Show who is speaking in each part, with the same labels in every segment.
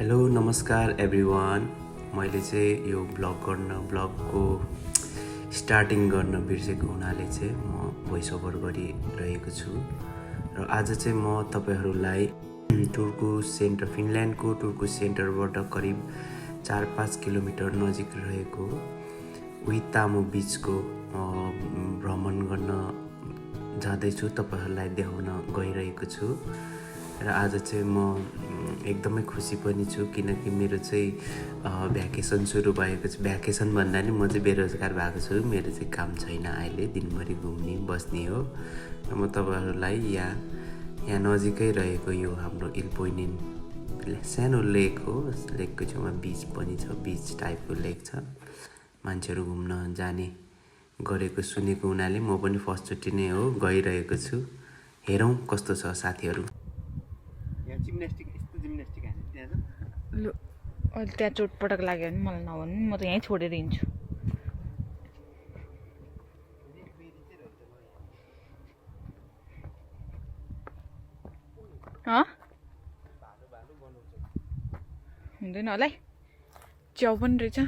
Speaker 1: Hello नमस्कार everyone. मैले चाहिँ यो ब्लगको स्टार्टिङ गर्न बिर्सेको हुनाले चाहिँ म भोइस ओभर गरिरहेको छु र आज चाहिँ म तपाईहरूलाई फिनल्यान्डको टुर्कु सेन्टरबाट करिब 4-5 किलोमिटर नजिक रहेको उहितामो बिचको भ्रमण गर्न जाँदैछु, तपाईहरूलाई देखाउन गइरहेको छु। र आज चाहिँ म एकदमै खुसी पनि छु किनकि मेरो चाहिँ भ्याकेसन सुरु भएको छ। भ्याकेसन भन्दा नि म चाहिँ बेरोजगार भएको छु, मेरो चाहिँ काम छैन अहिले, दिनभरि घुम्ने बस्ने हो। र म तपाईँहरूलाई यहाँ नजिकै रहेको यो हाम्रो इल्पोइनिन सानो लेक हो, लेकको छेउमा बिच पनि छ, बिच टाइपको लेक छ, मान्छेहरू घुम्न जाने गरेको सुनेको हुनाले म पनि फर्स्टचोटि नै हो गइरहेको छु। हेरौँ कस्तो छ साथीहरू।
Speaker 2: लु अहिले त्यहाँ चोटपटक लाग्यो भने मलाई नभन्नु, म त यहीँ छोडेर हिँड्छु। हुँदैन होला है, च्याउ पनि रहेछ।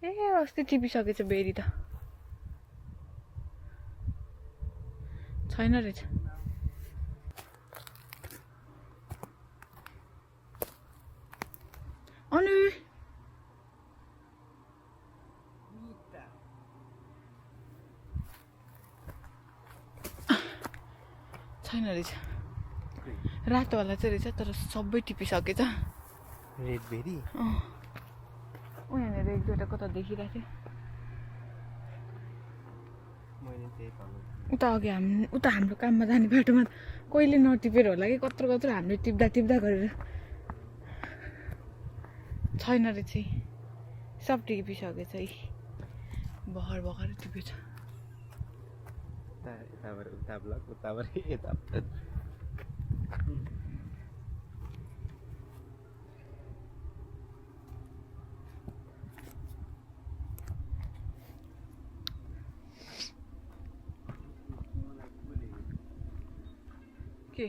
Speaker 2: ए अस्ति टिपिसकेछ बेरी त छैन रहेछ। अनि छैन रहेछ, रातोवाला चाहिँ रहेछ तर सबै टिपिसकेछ।
Speaker 1: रेडबेरी
Speaker 2: यहाँनिर एक दुईवटा कता देखिरहेको थियो। उता अघि उता हाम्रो काममा जाने बाटोमा कहिले नटिपेर होला कि कत्रो हामीले टिप्दा गरेर छैन रहेछ। सब टिपिसकेछ, भर्खर टिपेछ। के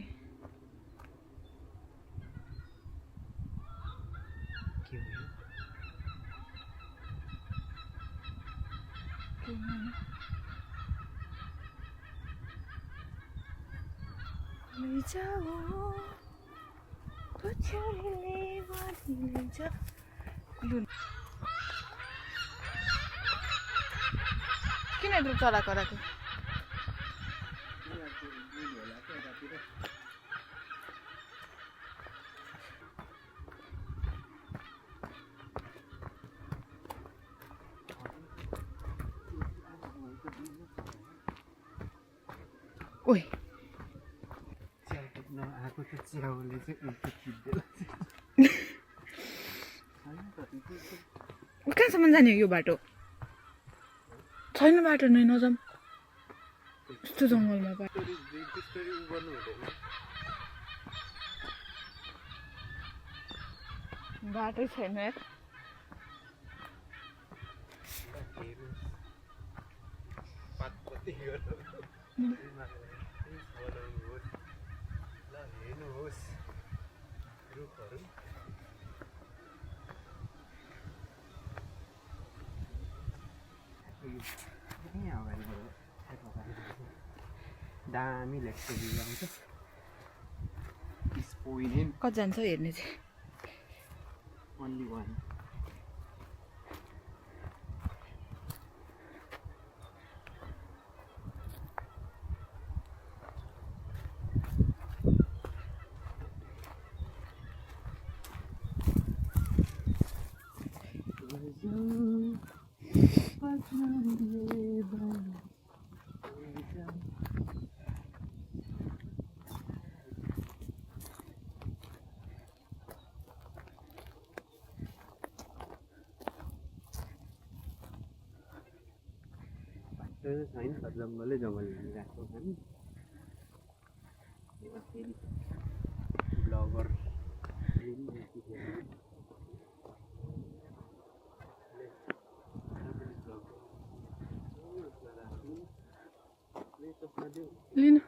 Speaker 2: किन यत्रो चरा कराएको? ओइ कहाँसम्म जाने यो बाटो? छैन बाटो नै, नजाऊँ यस्तो जङ्गलमा। बाटै छैन यार।
Speaker 1: दामी लेख्छ आउँछ
Speaker 2: कति जान्छ हेर्ने चाहिँ
Speaker 1: only one. छैन जङ्गलै जङ्गल गएको छन्। ब्लगर
Speaker 2: लिनु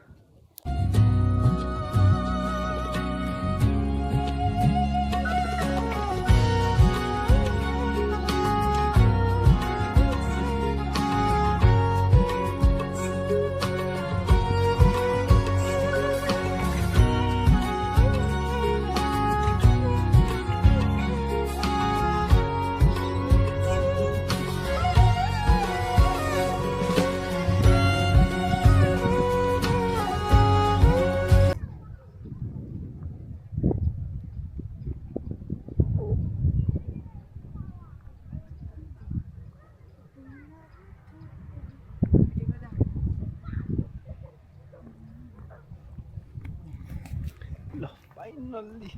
Speaker 1: फाइनल्ली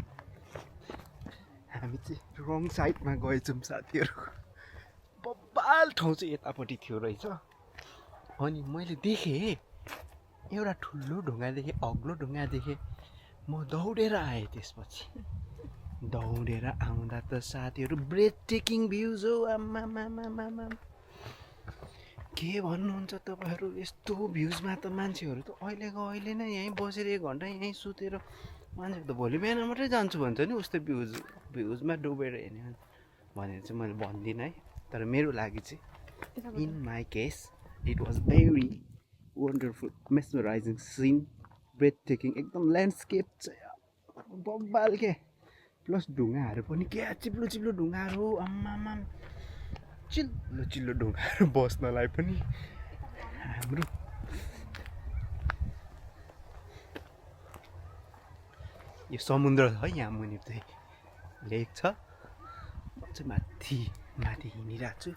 Speaker 1: हामी चाहिँ रङ साइडमा गएछौँ साथीहरू। बब्बाल ठाउँ चाहिँ यतापट्टि थियो रहेछ। अनि मैले देखेँ एउटा ठुलो ढुङ्गा देखेँ, अग्लो ढुङ्गा देखेँ। म दौडेर आएँ। त्यसपछि दौडेर आउँदा त साथीहरू ब्रेथ टेकिङ भ्युज हो। आम्मामामामा के भन्नुहुन्छ तपाईँहरू। यस्तो भ्युजमा त मान्छेहरू त अहिले नै यहीँ बसेर 1 घन्टा यहीँ सुतेर मान्छेहरू त भोलि बिहान मात्रै जान्छु भन्छ नि। उस्तै भ्युजमा डुबेर हेर्ने भनेर चाहिँ मैले भन्दिनँ है। तर मेरो लागि चाहिँ in my case it was very wonderful mesmerizing scene, breathtaking. एकदम ल्यान्डस्केप चाहिँ बब्बाल के। प्लस ढुङ्गाहरू पनि क्या चिप्लो चिप्लो ढुङ्गाहरू। आम्मामा चिल्लो चिल्लो ढुङ्गाहरू बस्नलाई पनि हाम्रो यो समुद्र छ है। यहाँ मुनि चाहिँ लेक छ। म चाहिँ माथि हिँडिरहेको छु।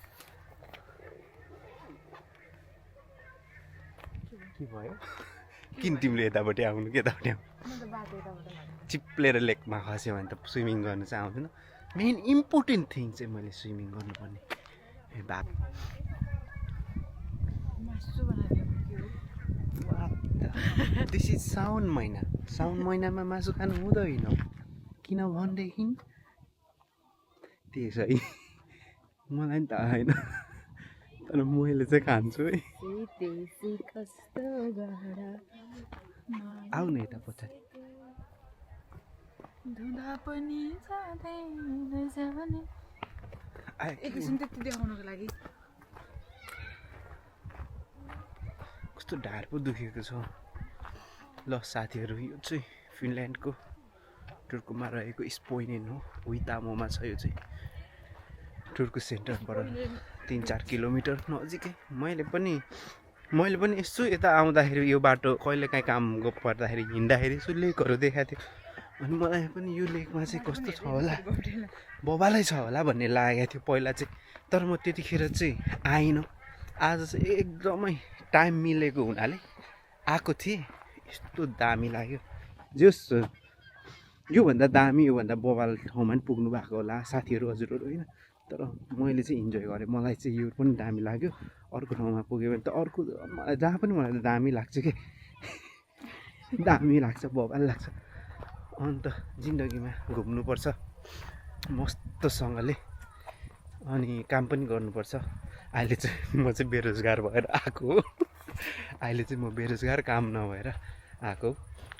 Speaker 1: के भयो? किन तिमीले यतापट्टि आउनु कि यतापट्टि आउनु? चिप्लेर लेकमा खस्यो भने त स्विमिङ गर्नु चाहिँ आउँदैन। मेन इम्पोर्टेन्ट थिङ चाहिँ मैले स्विमिङ गर्नुपर्ने दिस इज साउन महिना। साउन महिनामा मासु खानु हुँदैन किनभनेदेखि त्यसै मलाई नि थाहा छैन, तर मैले चाहिँ खान्छु है। आऊ न यता पछाडि।
Speaker 2: एकैछिन त्यति देखाउनको लागि
Speaker 1: कस्तो ढाड पो दुखेको छ। ल साथीहरू यो चाहिँ फिनल्यान्डको टुर्कुमा रहेको स्पोइनेन हो। हुइतामोमा छ यो चाहिँ। टुर्कु सेन्टरबाट 3-4 किलोमिटर नजिकै। मैले पनि यसो यता आउँदाखेरि यो बाटो कहिलेकाहीँ काम पर्दाखेरि हिँड्दाखेरि यसो लेकहरू देखाएको थियो। अनि मलाई पनि यो लेकमा चाहिँ कस्तो छ होला, बबालै छ होला भन्ने लागेको थियो पहिला चाहिँ। तर म त्यतिखेर चाहिँ आइनँ। आज चाहिँ एकदमै टाइम मिलेको हुनाले आएको थिएँ। यस्तो दामी लाग्यो। जस योभन्दा दामी योभन्दा बबाल ठाउँमा पनि पुग्नु भएको होला साथीहरू हजुरहरू होइन। तर मैले चाहिँ इन्जोय गरेँ। मलाई चाहिँ यो पनि दामी लाग्यो। अर्को ठाउँमा पुग्यो भने त अर्को जहाँ पनि मलाई दामी लाग्छ कि दामी लाग्छ, बबाल लाग्छ। अन्त जिन्दगीमा घुम्नुपर्छ मस्तसँगले अनि काम पनि गर्नुपर्छ। अहिले चाहिँ म चाहिँ बेरोजगार भएर आएको हो। अहिले चाहिँ म बेरोजगार, काम नभएर आएको।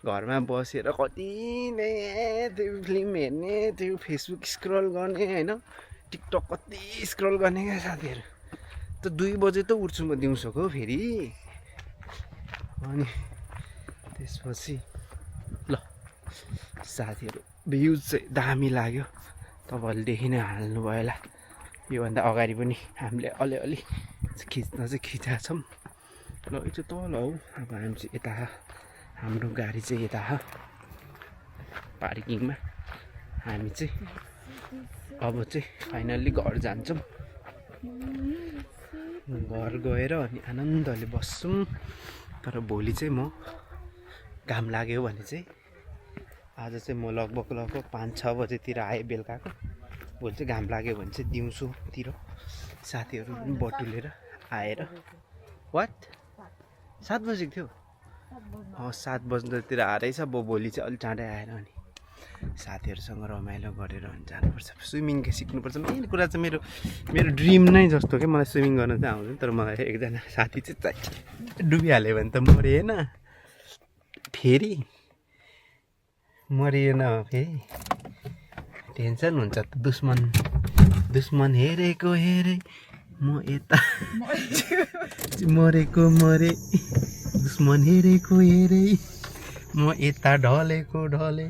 Speaker 1: घरमा बसेर कति नै त्यो फिल्म हेर्ने, त्यो फेसबुक स्क्रल गर्ने होइन, टिकटक कति स्क्रल गर्ने क्या साथीहरू। त 2 बजे त उठ्छु म दिउँसोको फेरि। अनि त्यसपछि ल साथीहरू भ्युज चाहिँ दामी लाग्यो। तपाईँहरूले देखि नै हाल्नुभयो होला। योभन्दा अगाडि पनि हामीले अलिअलि खिच्न चाहिँ खिचेका छौँ। ल यो चाहिँ तल हौ। अब हामी चाहिँ यता हाम्रो गाडी चाहिँ यता पार्किङमा। हामी चाहिँ अब चाहिँ फाइनल्ली घर जान्छौँ। घर गएर अनि आनन्दले बस्छौँ। तर भोलि चाहिँ म घाम लाग्यो भने चाहिँ आज चाहिँ म लगभग 5-6 बजेतिर आएँ बेलुकाको। भोलि चाहिँ घाम लाग्यो भने चाहिँ दिउँसोतिर साथीहरू पनि बटुलेर आएर। वाट 7 बजेको थियो? 7 बजेतिर आएछ। भोलि चाहिँ अलिक चाँडै आएर अनि साथीहरूसँग रमाइलो गरेर जानुपर्छ। स्विमिङ सिक्नुपर्छ। मेन कुरा चाहिँ मेरो ड्रिम नै जस्तो क्या। मलाई स्विमिङ गर्न चाहिँ आउँदैन। तर मलाई एकजना साथी चाहिँ डुबिहाल्यो भने त मरिएन फेरि टेन्सन हुन्छ त। दुश्मन हेरेको हेरे म यता मरेको मरे। दुश्मन हेरेको हेरे म यता ढलेको ढले।